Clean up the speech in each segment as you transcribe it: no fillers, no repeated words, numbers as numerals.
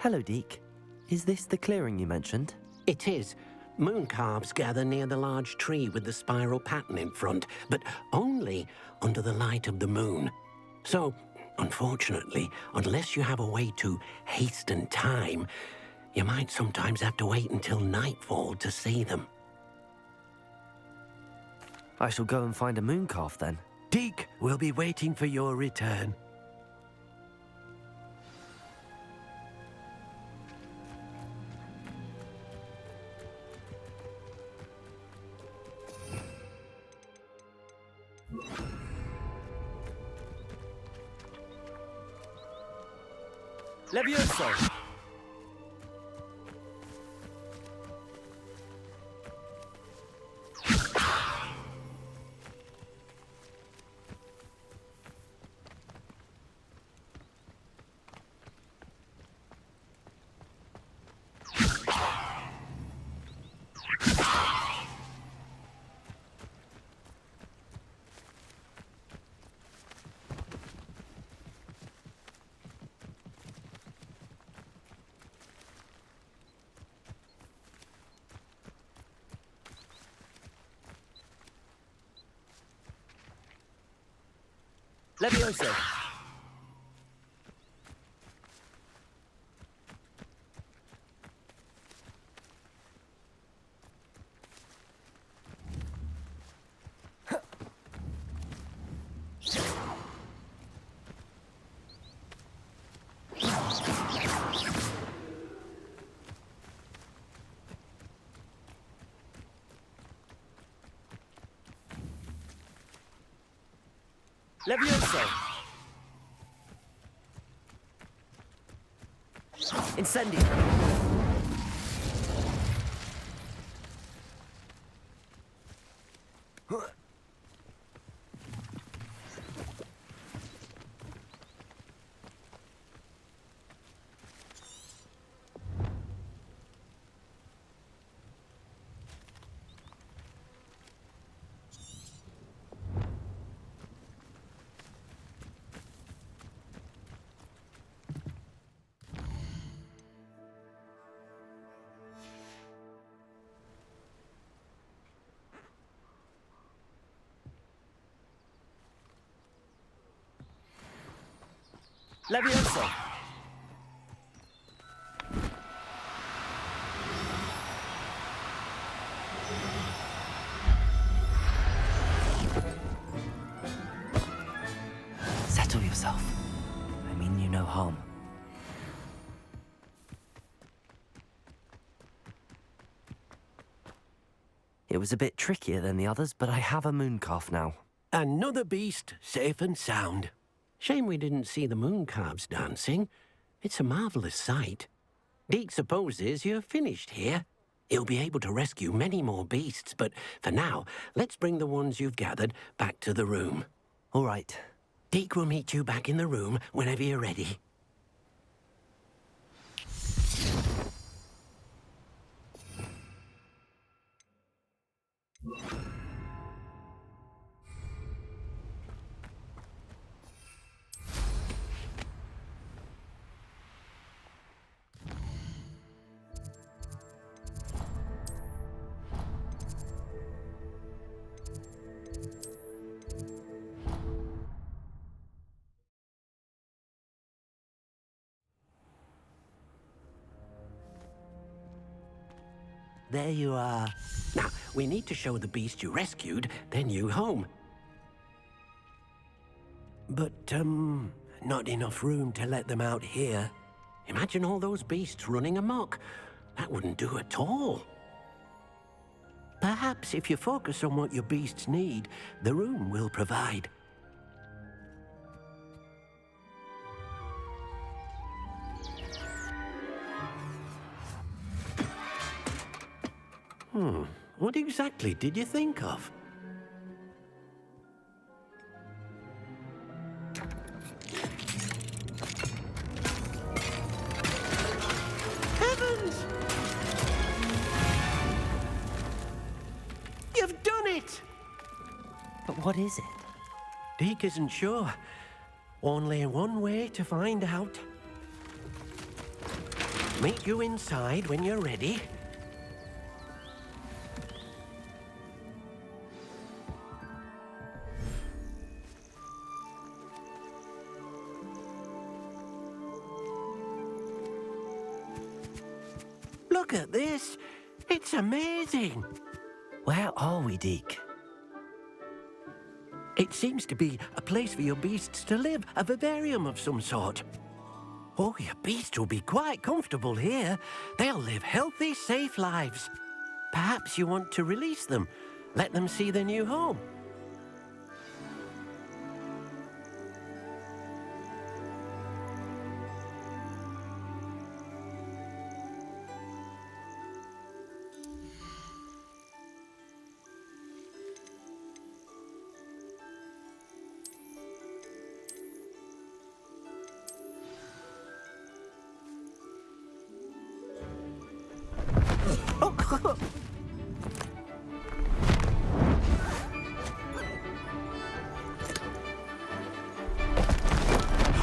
Hello, Deke. Is this the clearing you mentioned? It is. Moon calves gather near the large tree with the spiral pattern in front, but only under the light of the moon. So, unfortunately, unless you have a way to hasten time, you might sometimes have to wait until nightfall to see them. I shall go and find a moon calf then. Deke will be waiting for your return. Levioso! Levioso! Levioso! Incendio! Levioso! Settle yourself. I mean you no harm. It was a bit trickier than the others, but I have a moon calf now. Another beast, safe and sound. Shame we didn't see the moon calves dancing. It's a marvelous sight. Deke supposes you're finished here. He'll be able to rescue many more beasts, but for now, let's bring the ones you've gathered back to the room. All right. Deke will meet you back in the room whenever you're ready. There you are. Now, we need to show the beast you rescued their new home. But, not enough room to let them out here. Imagine all those beasts running amok. That wouldn't do at all. Perhaps if you focus on what your beasts need, the room will provide. What exactly did you think of? Heavens! You've done it! But what is it? Deke isn't sure. Only one way to find out. Meet you inside when you're ready. Look at this. It's amazing. Where are we, Deke? It seems to be a place for your beasts to live, a vivarium of some sort. Oh, your beasts will be quite comfortable here. They'll live healthy, safe lives. Perhaps you want to release them, let them see their new home.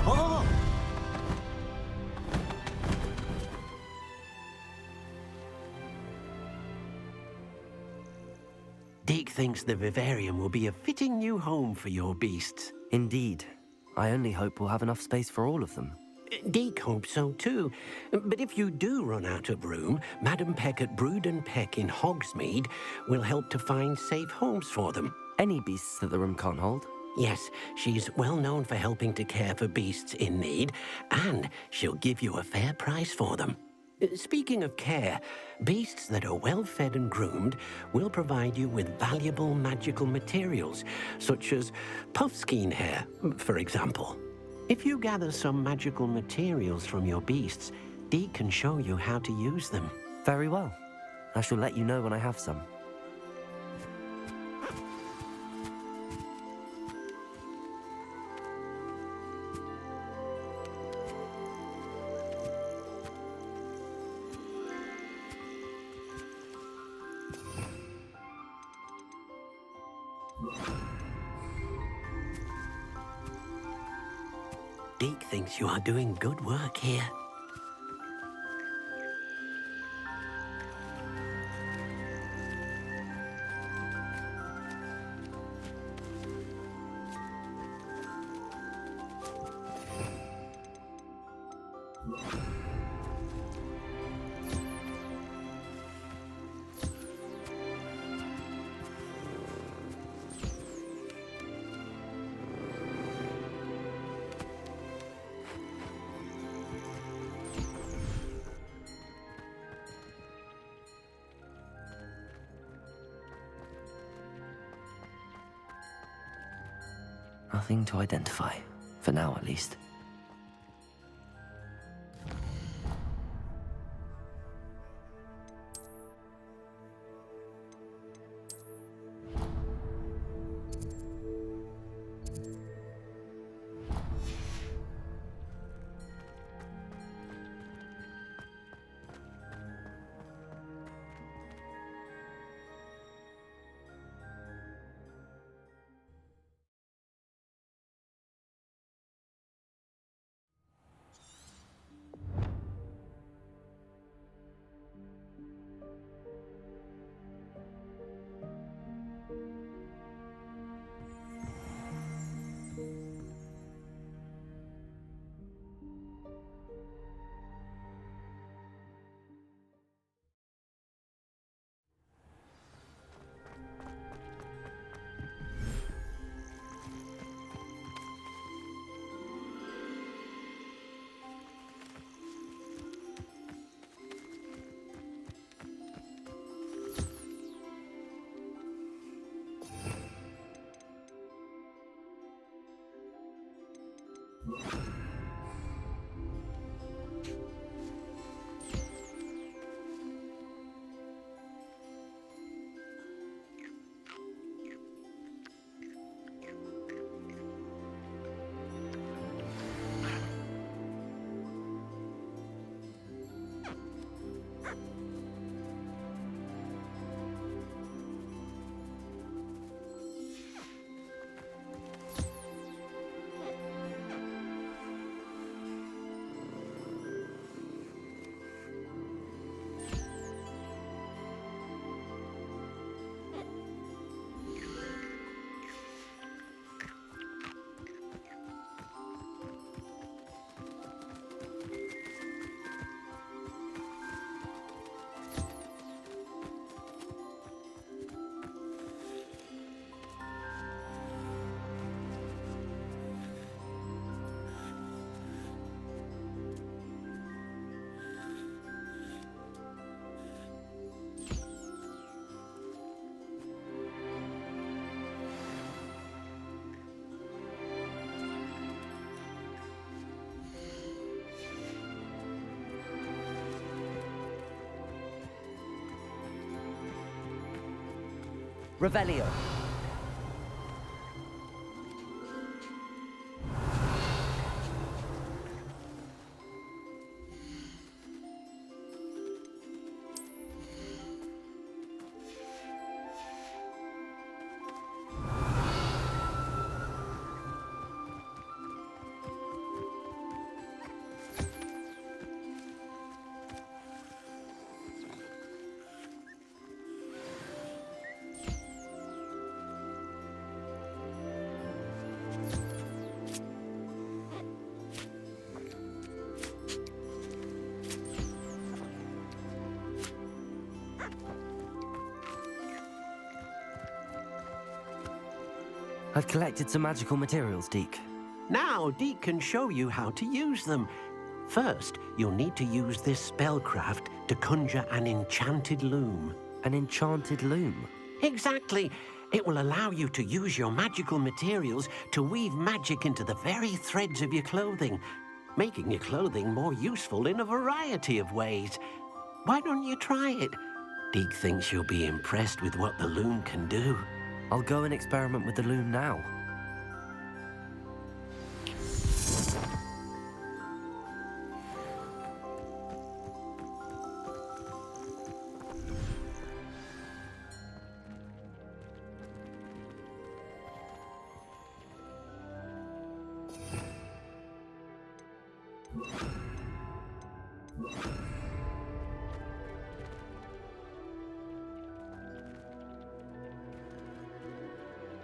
Oh! Deke thinks the vivarium will be a fitting new home for your beasts. Indeed. I only hope we'll have enough space for all of them. Deke hopes so too. But if you do run out of room, Madam Peck at Brood and Peck in Hogsmeade will help to find safe homes for them. Any beasts that the room can't hold? Yes, she's well known for helping to care for beasts in need, and she'll give you a fair price for them. Speaking of care, beasts that are well fed and groomed will provide you with valuable magical materials, such as puffskein hair, for example. If you gather some magical materials from your beasts, Deke can show you how to use them. Very well. I shall let you know when I have some. Deke thinks you are doing good work here. Nothing to identify. For now, at least. Revelio. I've collected some magical materials, Deke. Now, Deke can show you how to use them. First, you'll need to use this spellcraft to conjure an enchanted loom. An enchanted loom? Exactly. It will allow you to use your magical materials to weave magic into the very threads of your clothing, making your clothing more useful in a variety of ways. Why don't you try it? Deke thinks you'll be impressed with what the loom can do. I'll go and experiment with the loom now.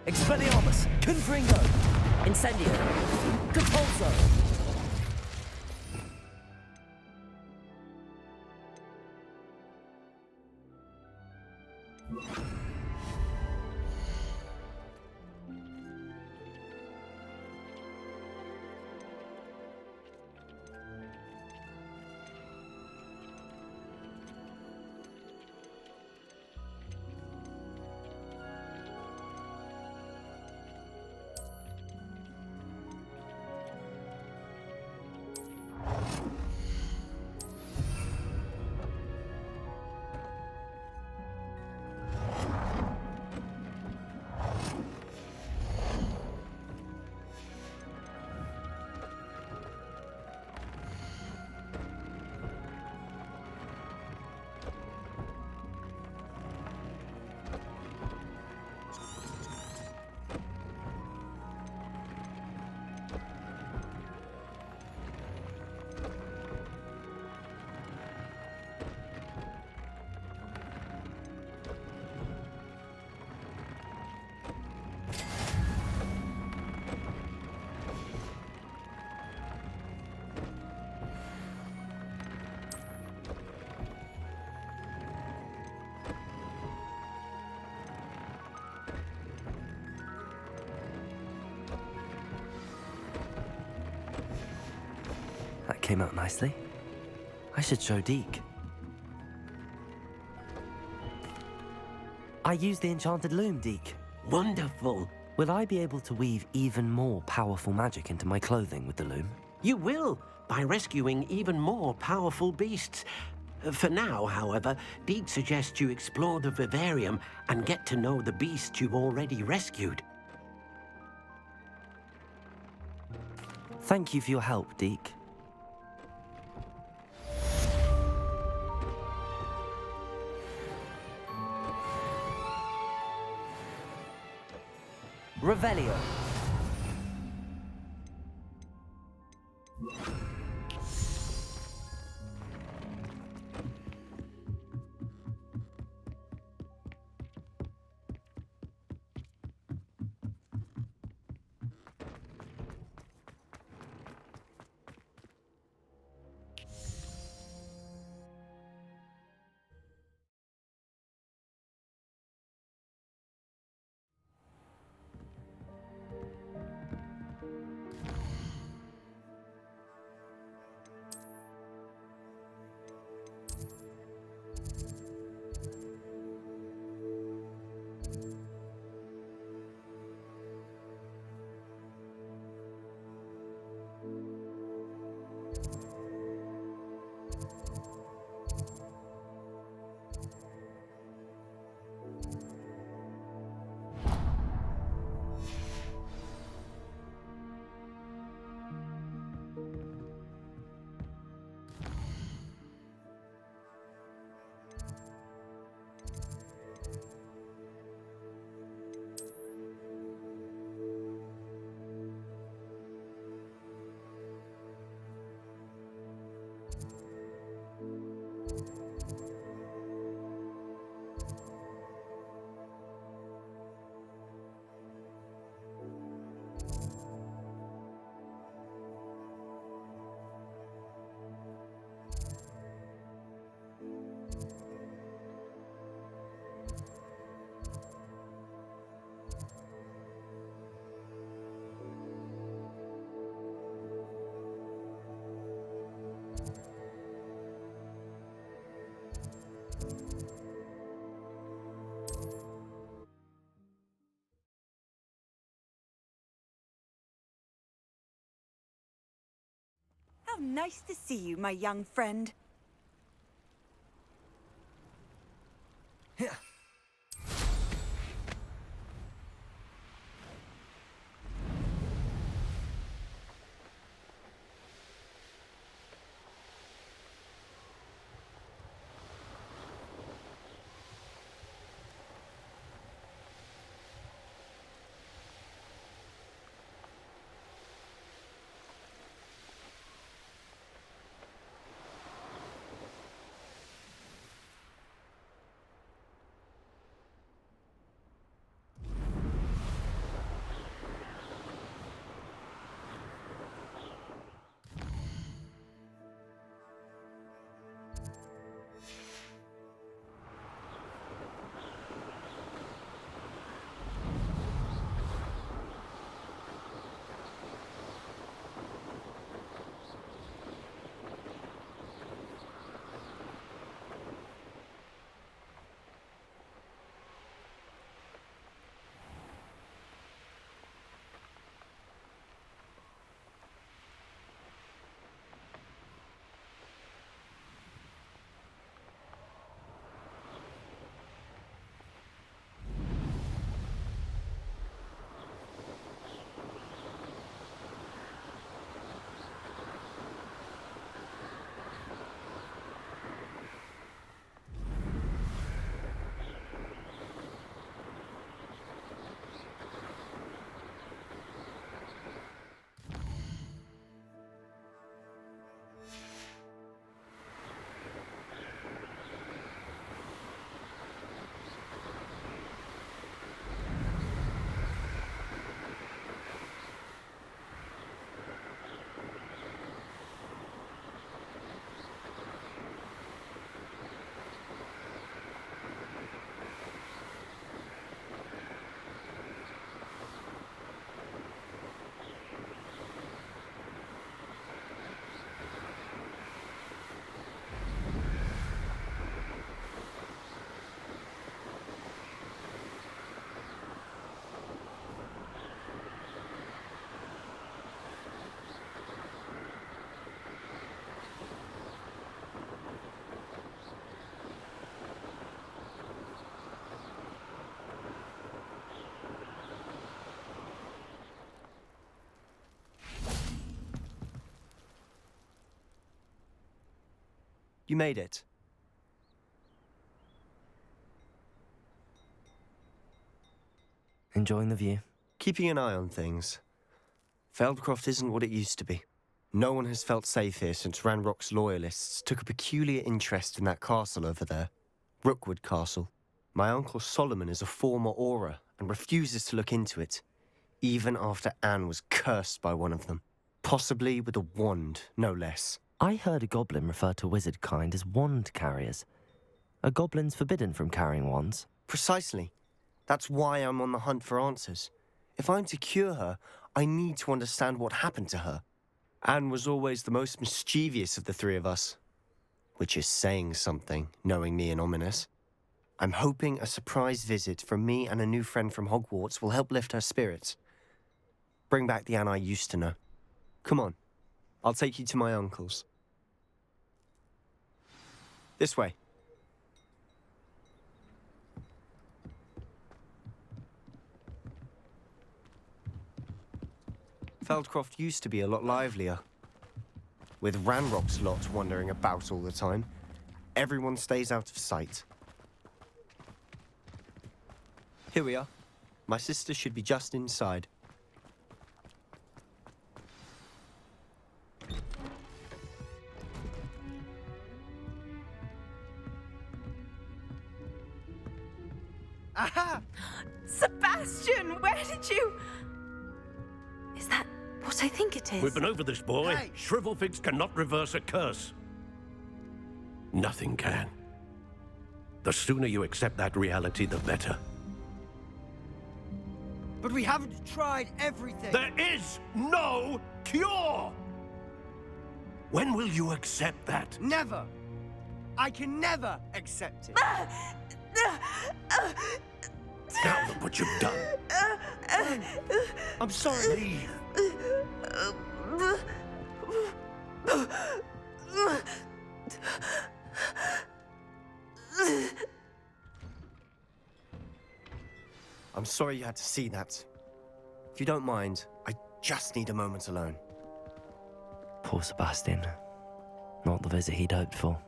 Expelliarmus! Confringo! Incendio! Compulso! That came out nicely. I should show Deke. I used the enchanted loom, Deke. Wonderful. Will I be able to weave even more powerful magic into my clothing with the loom? You will, by rescuing even more powerful beasts. For now, however, Deke suggests you explore the vivarium and get to know the beasts you've already rescued. Thank you for your help, Deke. Revelio. Nice to see you, my young friend. You made it. Enjoying the view? Keeping an eye on things. Feldcroft isn't what it used to be. No one has felt safe here since Ranrock's loyalists took a peculiar interest in that castle over there. Rookwood Castle. My uncle Solomon is a former Auror and refuses to look into it, even after Anne was cursed by one of them. Possibly with a wand, no less. I heard a goblin refer to wizard kind as wand carriers. Are goblins forbidden from carrying wands? Precisely. That's why I'm on the hunt for answers. If I'm to cure her, I need to understand what happened to her. Anne was always the most mischievous of the three of us. Which is saying something, knowing me and Ominous. I'm hoping a surprise visit from me and a new friend from Hogwarts will help lift her spirits. Bring back the Anne I used to know. Come on, I'll take you to my uncle's. This way. Feldcroft used to be a lot livelier. With Ranrock's lot wandering about all the time, everyone stays out of sight. Here we are. My sister should be just inside. Aha! Sebastian, where did you... Is that what I think it is? We've been over this, boy. Hey. Shrivelfigs cannot reverse a curse. Nothing can. The sooner you accept that reality, the better. But we haven't tried everything. There is no cure! When will you accept that? Never. I can never accept it. Now look what you've done. I'm sorry. Leave. I'm sorry you had to see that. If you don't mind, I just need a moment alone. Poor Sebastian. Not the visit he'd hoped for.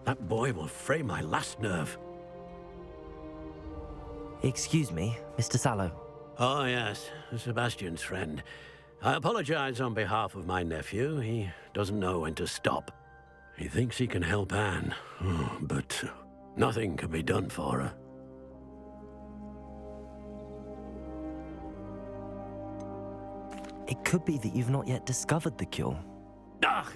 That boy will fray my last nerve. Excuse me, Mr. Sallow. Oh, yes, Sebastian's friend. I apologize on behalf of my nephew. He doesn't know when to stop. He thinks he can help Anne, but nothing can be done for her. It could be that you've not yet discovered the cure. Ah,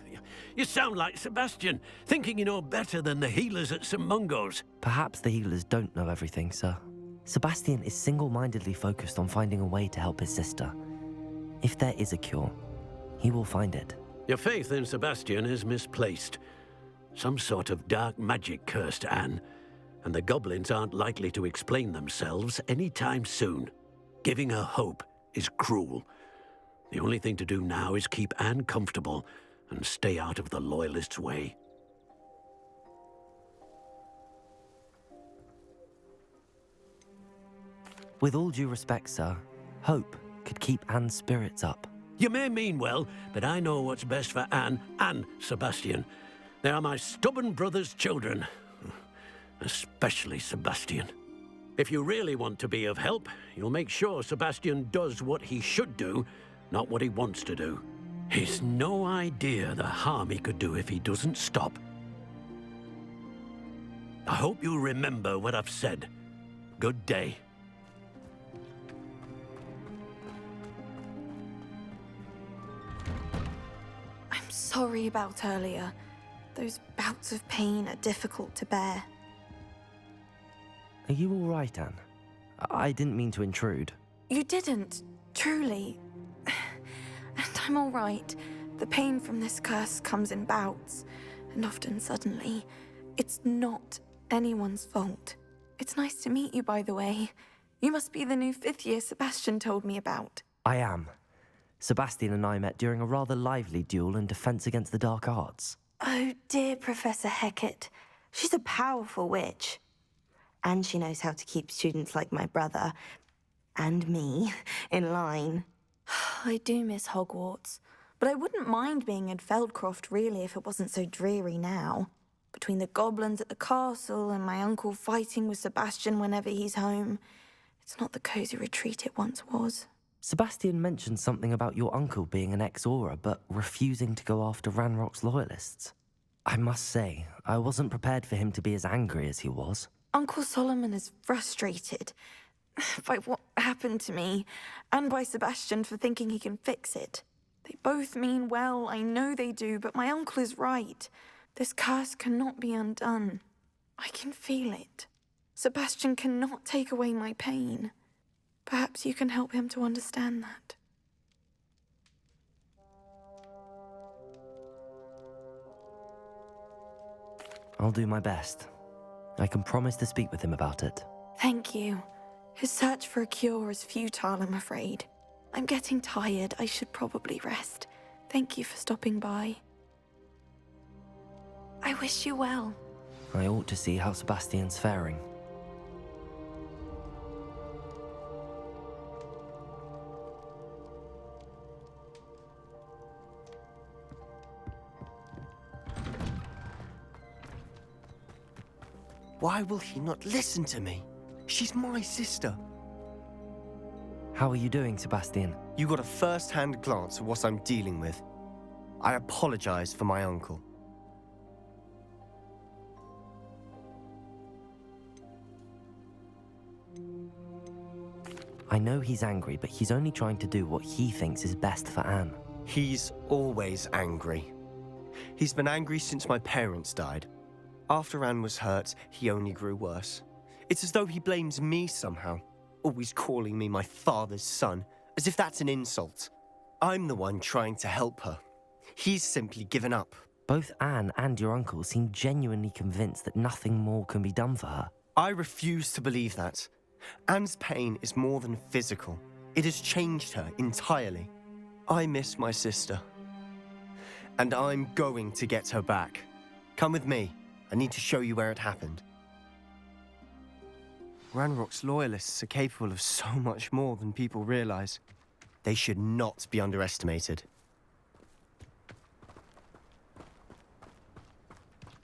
you sound like Sebastian, thinking you know better than the healers at St. Mungo's. Perhaps the healers don't know everything, sir. Sebastian is single-mindedly focused on finding a way to help his sister. If there is a cure, he will find it. Your faith in Sebastian is misplaced. Some sort of dark magic cursed Anne, and the goblins aren't likely to explain themselves anytime soon. Giving her hope is cruel. The only thing to do now is keep Anne comfortable and stay out of the Loyalists' way. With all due respect, sir, hope could keep Anne's spirits up. You may mean well, but I know what's best for Anne and Sebastian. They are my stubborn brother's children. Especially Sebastian. If you really want to be of help, you'll make sure Sebastian does what he should do, not what he wants to do. He's no idea the harm he could do if he doesn't stop. I hope you'll remember what I've said. Good day. I'm sorry about earlier. Those bouts of pain are difficult to bear. Are you all right, Anne? I didn't mean to intrude. You didn't, truly. And I'm all right. The pain from this curse comes in bouts, and often suddenly. It's not anyone's fault. It's nice to meet you, by the way. You must be the new 5th year Sebastian told me about. I am. Sebastian and I met during a rather lively duel in Defense Against the Dark Arts. Oh, dear Professor Hecat. She's a powerful witch. And she knows how to keep students like my brother, and me, in line. I do miss Hogwarts, but I wouldn't mind being in Feldcroft, really, if it wasn't so dreary now. Between the goblins at the castle and my uncle fighting with Sebastian whenever he's home, it's not the cozy retreat it once was. Sebastian mentioned something about your uncle being an ex-Auror, but refusing to go after Ranrock's loyalists. I must say, I wasn't prepared for him to be as angry as he was. Uncle Solomon is frustrated by what happened to me, and by Sebastian for thinking he can fix it. They both mean well, I know they do, but my uncle is right. This curse cannot be undone. I can feel it. Sebastian cannot take away my pain. Perhaps you can help him to understand that. I'll do my best. I can promise to speak with him about it. Thank you. His search for a cure is futile, I'm afraid. I'm getting tired. I should probably rest. Thank you for stopping by. I wish you well. I ought to see how Sebastian's faring. Why will he not listen to me? She's my sister. How are you doing, Sebastian? You got a first-hand glance at what I'm dealing with. I apologize for my uncle. I know he's angry, but he's only trying to do what he thinks is best for Anne. He's always angry. He's been angry since my parents died. After Anne was hurt, he only grew worse. It's as though he blames me somehow, always calling me my father's son, as if that's an insult. I'm the one trying to help her. He's simply given up. Both Anne and your uncle seem genuinely convinced that nothing more can be done for her. I refuse to believe that. Anne's pain is more than physical. It has changed her entirely. I miss my sister. And I'm going to get her back. Come with me. I need to show you where it happened. Ranrock's loyalists are capable of so much more than people realize. They should not be underestimated.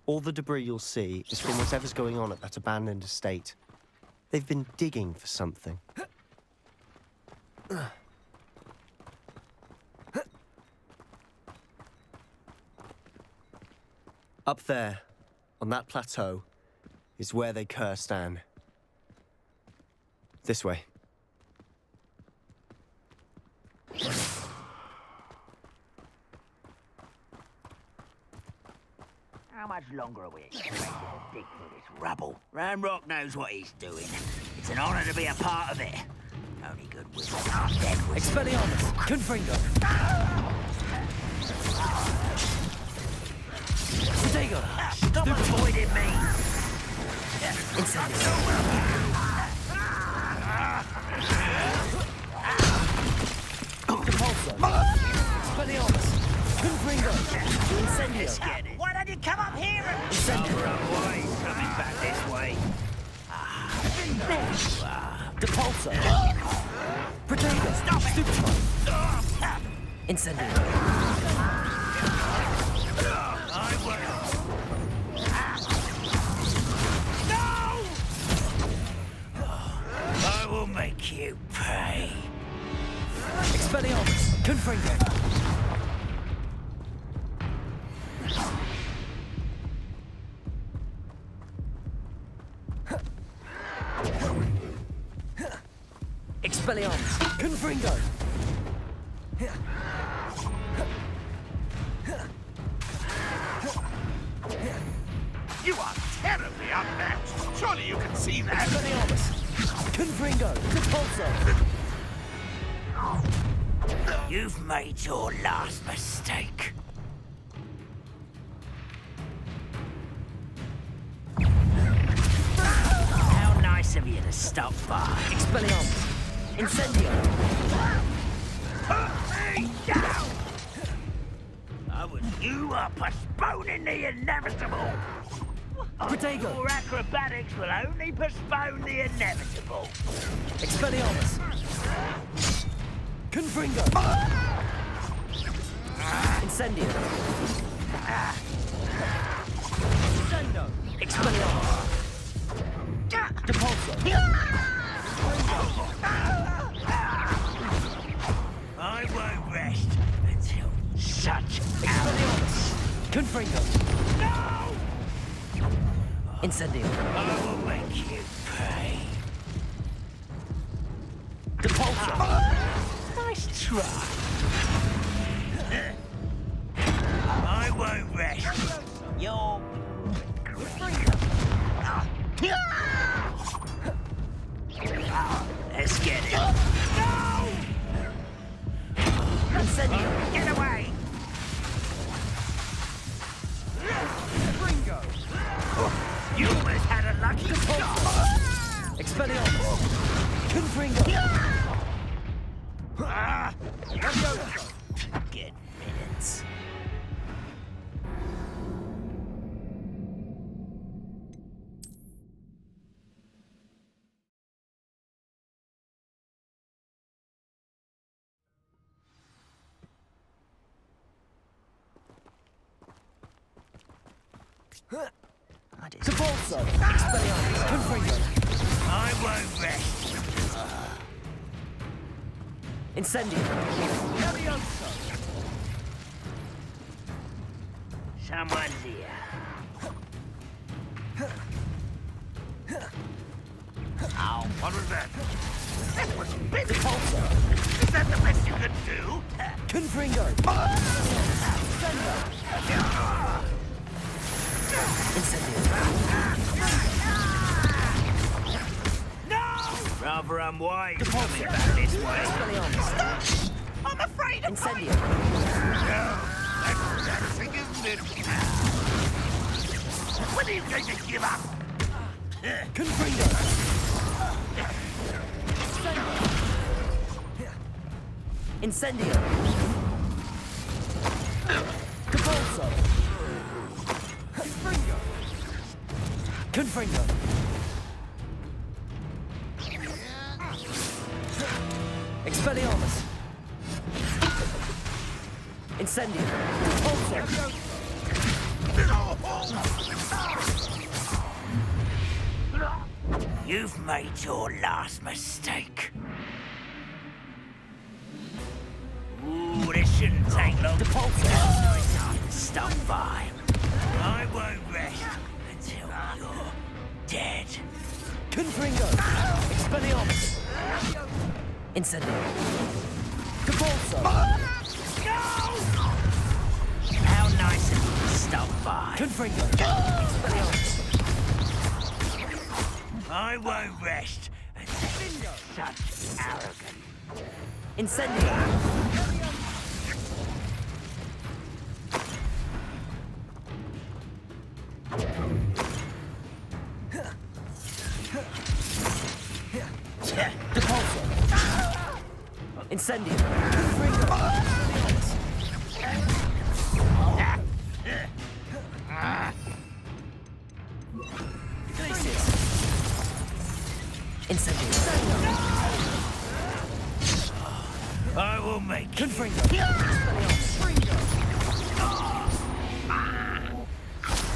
All the debris you'll see is from whatever's going on at that abandoned estate. They've been digging for something. Up there, on that plateau, is where they cursed Anne. This way. How much longer are we expected to dig through this rubble? Ranrock knows what he's doing. It's an honor to be a part of it. Only good wizards are dead wizards. Expelliarmus! Confringo! Protego! Stop avoiding me! Incendio! Depulso! Expelliarmus! Confringo! Incendio! Why don't you come up here and... Incendio! Boys, coming back this way. Depulso! Protego! Stop it! Stupefy! Incendio! I will make you pay. Expelliarmus! Confringo! Expelliarmus! Confringo! You are terribly unmatched. Surely you can see that. Expelliarmus! Confringo! Depulso! You've made your last mistake. How nice of you to stop by. Expelliarmus! Incendio! Put me down! You are postponing the inevitable. Protego! Your acrobatics will only postpone the inevitable. Expelliarmus! Confringo! Incendio! Sendo! Expelliarmus! Depulso! I won't rest until such Expelliarmus! Confringo! No! Incendio! I will make you pay. Depulso! Nice try. I won't rest. You're... Let's get it. No! Incendio! Get away! Confringo! You almost had a lucky shot. Expelliarmus! Confringo! Good minutes. Depulso! Expelliarmus! Confringo! I won't rest. Incendio! Levioso! Someone's here. Ow, what was that? That was busy. Depulso! Is that the best you could do? Confringo! Incendio! Rather unwise coming back this way. Expelliarmus! I'm afraid of Incendio! That's embarrassing, isn't it? When are you going to give up? Confringo! Incendio! Capulso! Confringo! Expelliarmus! Incendio! Capulso! You've made your last mistake. Ooh, this shouldn't take long. Stop by. I won't rest until you're dead. Confringo! Expelliarmus! Incendio! Capulso! How nice of you to stop by. Confringo! Expelliarmus! I won't rest until such arrogance. Incendio! Capulso! Incendio! Incendio! I will make Confringo!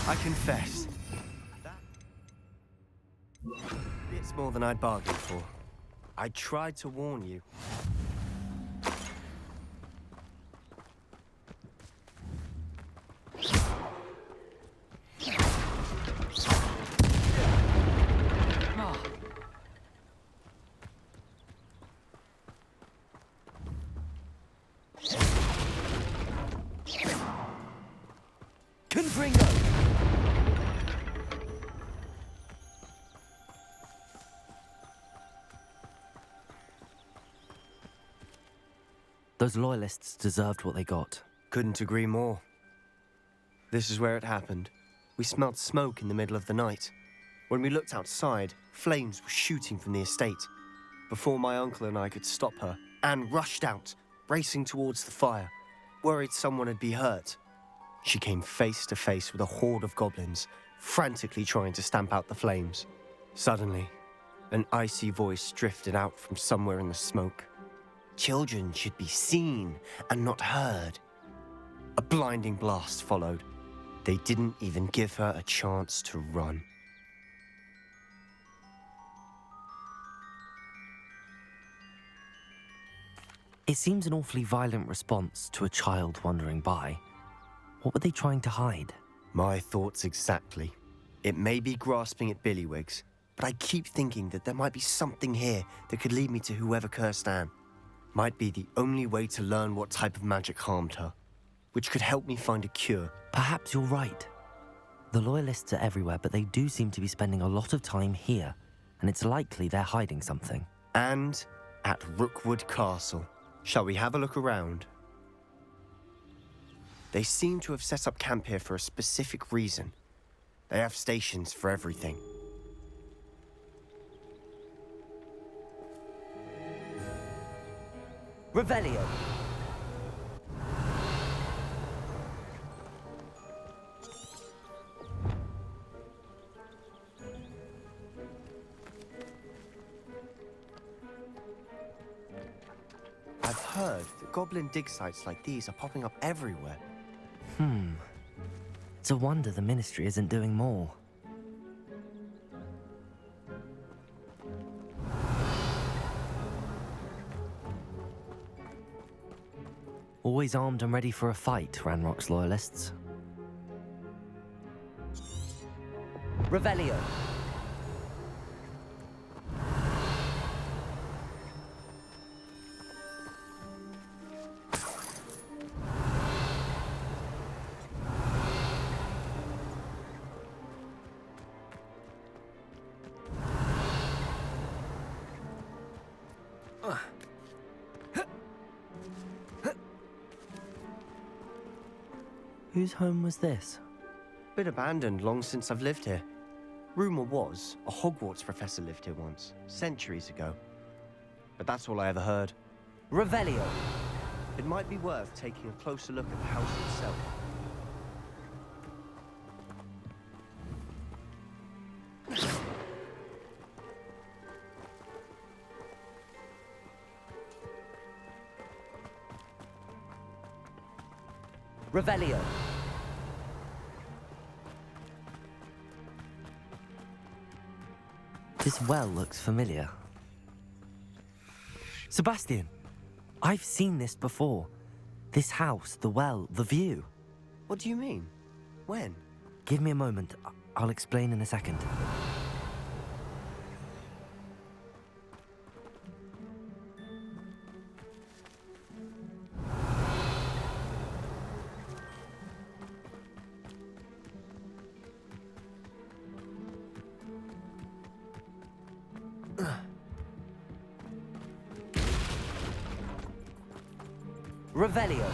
I confess. It's more than I'd bargained for. I tried to warn you. Confringo! Those loyalists deserved what they got. Couldn't agree more. This is where it happened. We smelled smoke in the middle of the night. When we looked outside, flames were shooting from the estate. Before my uncle and I could stop her, Anne rushed out, racing towards the fire, worried someone had been hurt. She came face to face with a horde of goblins, frantically trying to stamp out the flames. Suddenly, an icy voice drifted out from somewhere in the smoke. Children should be seen and not heard. A blinding blast followed. They didn't even give her a chance to run. It seems an awfully violent response to a child wandering by. What were they trying to hide? My thoughts exactly. It may be grasping at Billywigs, but I keep thinking that there might be something here that could lead me to whoever cursed Anne. Might be the only way to learn what type of magic harmed her, which could help me find a cure. Perhaps you're right. The Loyalists are everywhere, but they do seem to be spending a lot of time here, and it's likely they're hiding something. And at Rookwood Castle. Shall we have a look around? They seem to have set up camp here for a specific reason. They have stations for everything. Revelio. I've heard that goblin dig sites like these are popping up everywhere. It's a wonder the Ministry isn't doing more. Always armed and ready for a fight, Ranrock's Loyalists. Revelio. Whose home was this? Been abandoned long since I've lived here. Rumour was, a Hogwarts professor lived here once, centuries ago. But that's all I ever heard. Revelio. It might be worth taking a closer look at the house itself. Revelio. This well looks familiar. Sebastian, I've seen this before. This house, the well, the view. What do you mean? When? Give me a moment. I'll explain in a second. Revelio.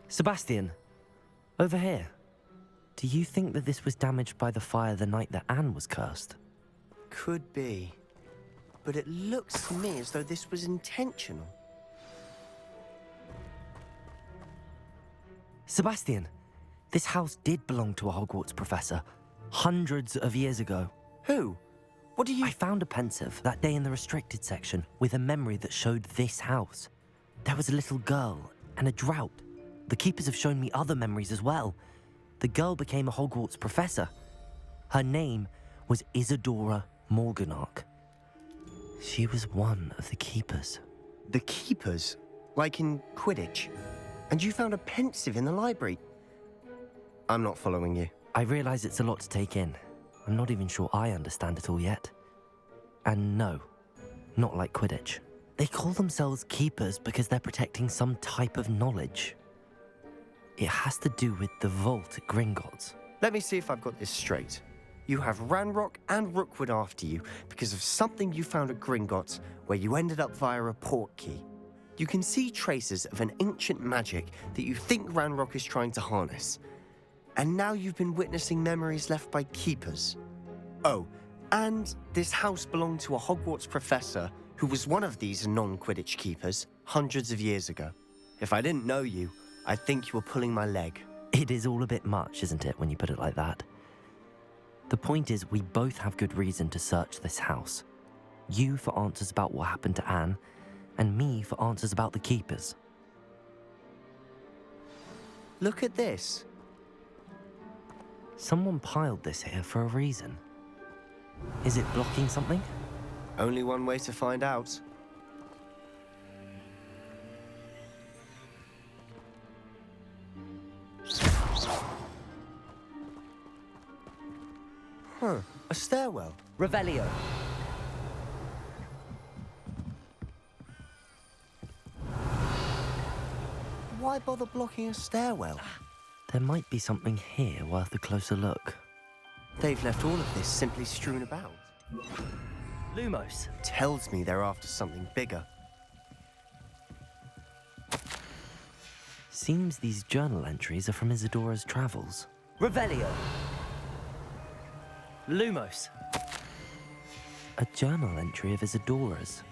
Sebastian, over here. Do you think that this was damaged by the fire the night that Anne was cursed? Could be. But it looks to me as though this was intentional. Sebastian, this house did belong to a Hogwarts professor, hundreds of years ago. Who? What do you... I found a pensive that day in the restricted section with a memory that showed this house. There was a little girl and a drought. The keepers have shown me other memories as well. The girl became a Hogwarts professor. Her name was Isadora Morganach. She was one of the keepers. The keepers? Like in Quidditch? And you found a pensive in the library? I'm not following you. I realize it's a lot to take in. I'm not even sure I understand it all yet. And no, not like Quidditch. They call themselves keepers because they're protecting some type of knowledge. It has to do with the vault at Gringotts. Let me see if I've got this straight. You have Ranrock and Rookwood after you because of something you found at Gringotts where you ended up via a port key. You can see traces of an ancient magic that you think Ranrock is trying to harness. And now you've been witnessing memories left by keepers. Oh, and this house belonged to a Hogwarts professor who was one of these non-Quidditch keepers hundreds of years ago. If I didn't know you, I'd think you were pulling my leg. It is all a bit much, isn't it, when you put it like that? The point is, we both have good reason to search this house. You for answers about what happened to Anne, and me for answers about the keepers. Look at this. Someone piled this here for a reason. Is it blocking something? Only one way to find out. Huh, a stairwell. Revelio. Why bother blocking a stairwell? There might be something here worth a closer look. They've left all of this simply strewn about. Lumos. Tells me they're after something bigger. Seems these journal entries are from Isadora's travels. Revelio. Lumos. A journal entry of Isadora's.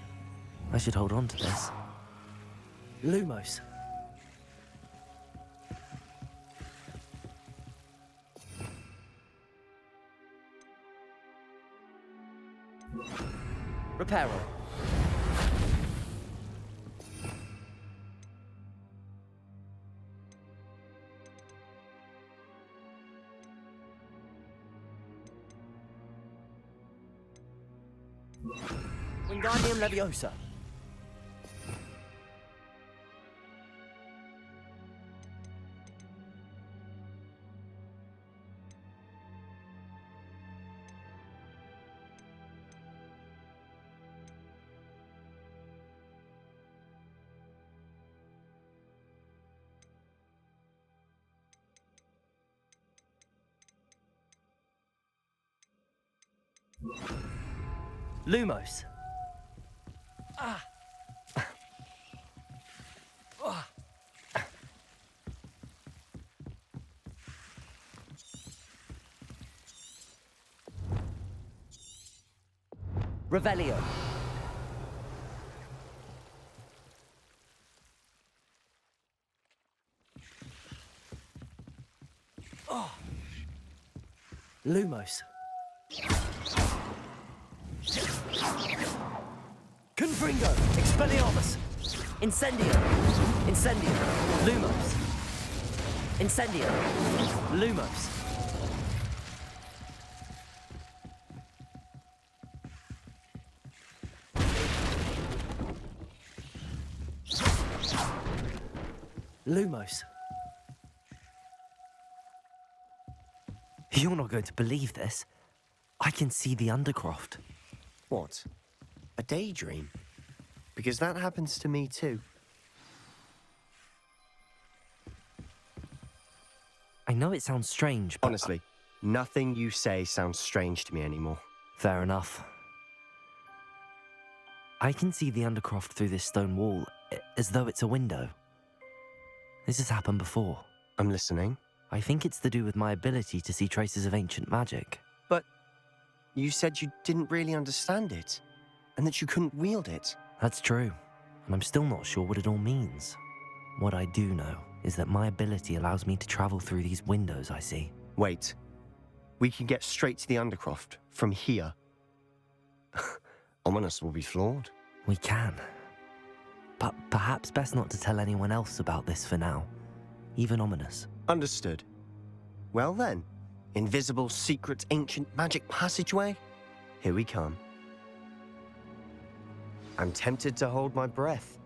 I should hold on to this. Lumos. Reparo. Wingardium Leviosa. Lumos. Revelio. Lumos. Confringo. Expelliarmus. Incendio. Incendio. Lumos. Incendio. Lumos. Lumos. You're not going to believe this. I can see the Undercroft. What? A daydream? Because that happens to me too. I know it sounds strange, but... Honestly, nothing you say sounds strange to me anymore. Fair enough. I can see the Undercroft through this stone wall, as though it's a window. This has happened before. I'm listening. I think it's to do with my ability to see traces of ancient magic. But you said you didn't really understand it, and that you couldn't wield it. That's true, and I'm still not sure what it all means. What I do know is that my ability allows me to travel through these windows I see. Wait. We can get straight to the Undercroft from here. Ominous will be flawed. We can. But perhaps best not to tell anyone else about this for now. Even Ominous. Understood. Well then, invisible, secret, ancient magic passageway? Here we come. I'm tempted to hold my breath.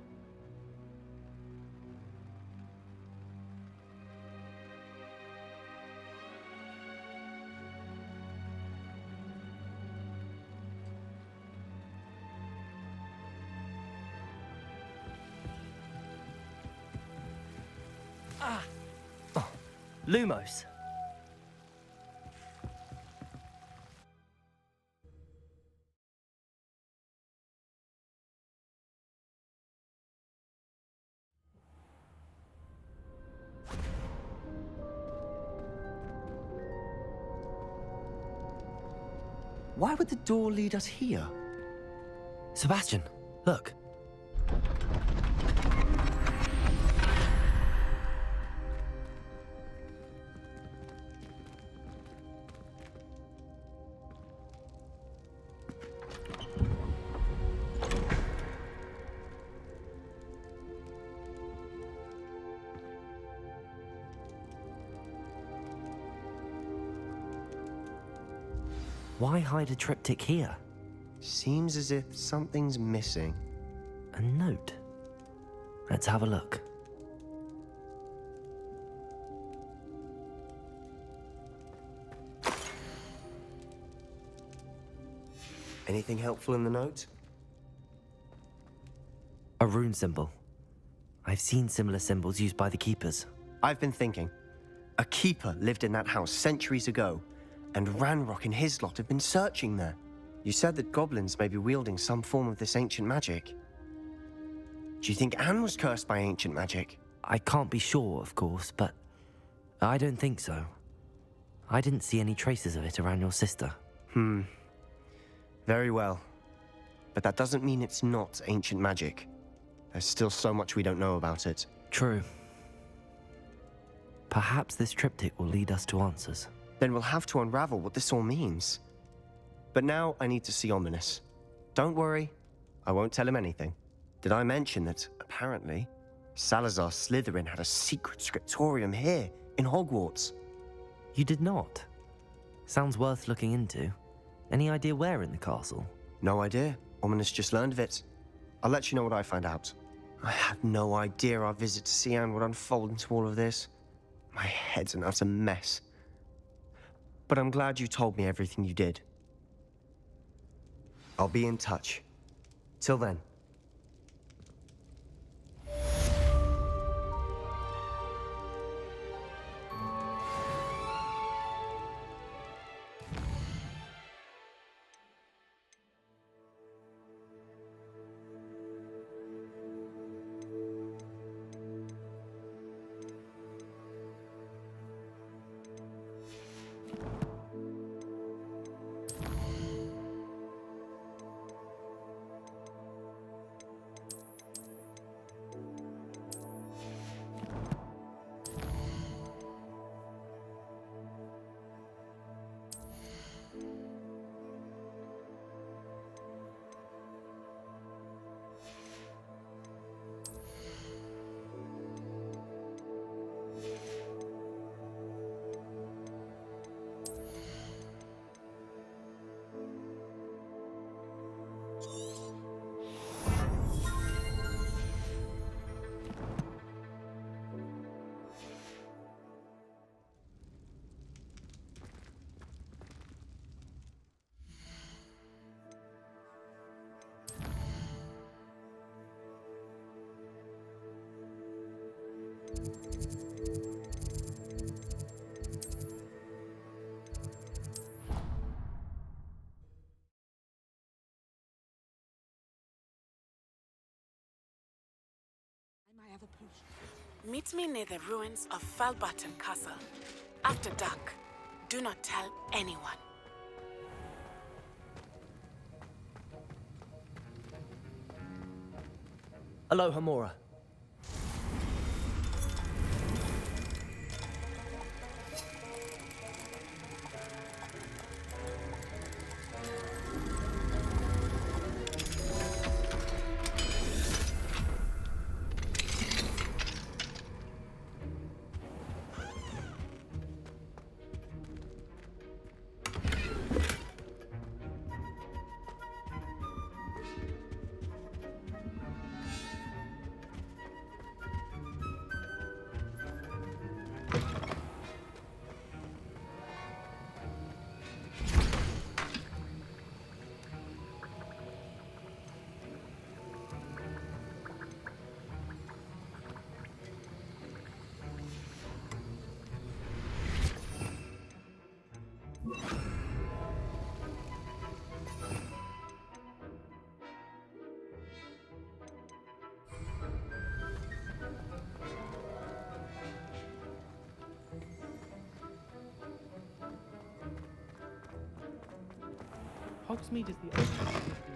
Lumos. Why would the door lead us here? Sebastian, look. Why hide a triptych here? Seems as if something's missing. A note. Let's have a look. Anything helpful in the note? A rune symbol. I've seen similar symbols used by the keepers. I've been thinking. A keeper lived in that house centuries ago, and Ranrock and his lot have been searching there. You said that goblins may be wielding some form of this ancient magic. Do you think Anne was cursed by ancient magic? I can't be sure, of course, but I don't think so. I didn't see any traces of it around your sister. Very well. But that doesn't mean it's not ancient magic. There's still so much we don't know about it. True. Perhaps this triptych will lead us to answers. Then we'll have to unravel what this all means. But now I need to see Ominous. Don't worry, I won't tell him anything. Did I mention that, apparently, Salazar Slytherin had a secret scriptorium here in Hogwarts? You did not? Sounds worth looking into. Any idea where in the castle? No idea. Ominous just learned of it. I'll let you know what I find out. I had no idea our visit to Cian would unfold into all of this. My head's an utter mess. But I'm glad you told me everything you did. I'll be in touch. Till then. Meet me near the ruins of Falbutton Castle. After dark. Do not tell anyone. Aloha, Mora. Hogsmeade is the only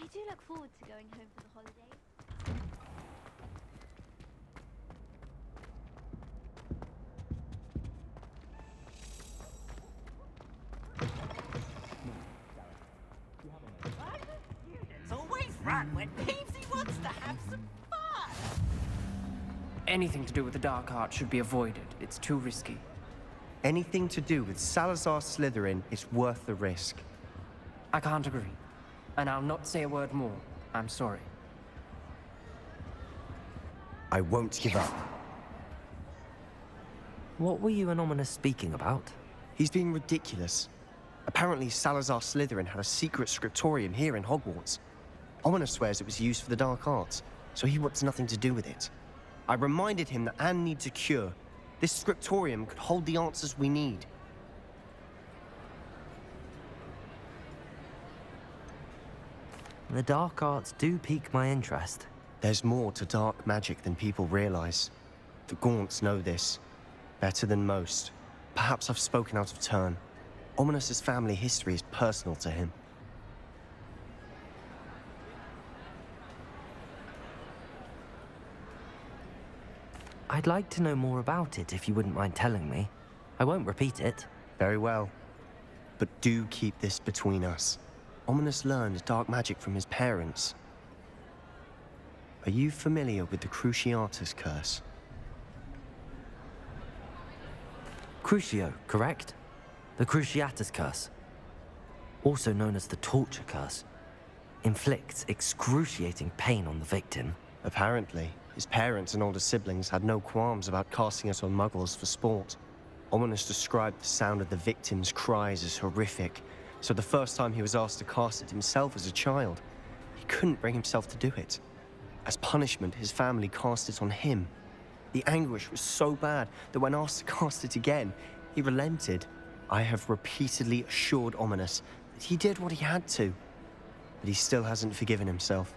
I do look forward to going home for the holidays. It's always fun when Peepsy wants to have some fun. anything to do with the dark art should be avoided. It's too risky. Anything to do with Salazar Slytherin is worth the risk. I can't agree. And I'll not say a word more. I'm sorry. I won't give up. What were you and Ominous speaking about? He's being ridiculous. Apparently, Salazar Slytherin had a secret scriptorium here in Hogwarts. Ominous swears it was used for the dark arts, so he wants nothing to do with it. I reminded him that Anne needs a cure. This scriptorium could hold the answers we need. The dark arts do pique my interest. There's more to dark magic than people realize. The Gaunts know this better than most. Perhaps I've spoken out of turn. Ominous's family history is personal to him. I'd like to know more about it if you wouldn't mind telling me. I won't repeat it. Very well. But do keep this between us. Ominous learned dark magic from his parents. Are you familiar with the Cruciatus curse? Crucio, correct? The Cruciatus curse. Also known as the torture curse. Inflicts excruciating pain on the victim. Apparently, his parents and older siblings had no qualms about casting it on muggles for sport. Ominous described the sound of the victim's cries as horrific, so the first time he was asked to cast it himself as a child, he couldn't bring himself to do it. As punishment, his family cast it on him. The anguish was so bad that when asked to cast it again, he relented. I have repeatedly assured Ominous that he did what he had to, but he still hasn't forgiven himself.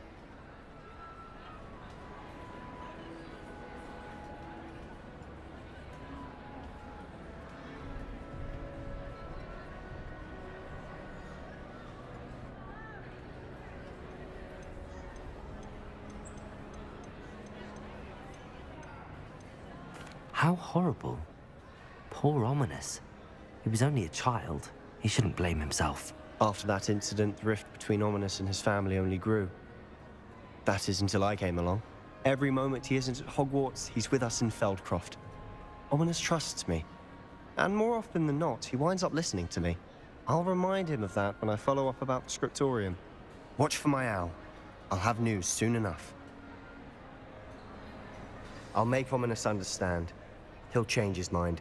How horrible. Poor Ominous. He was only a child. He shouldn't blame himself. After that incident, the rift between Ominous and his family only grew. That is until I came along. Every moment he isn't at Hogwarts, he's with us in Feldcroft. Ominous trusts me. And more often than not, he winds up listening to me. I'll remind him of that when I follow up about the scriptorium. Watch for my owl. I'll have news soon enough. I'll make Ominous understand. He'll change his mind.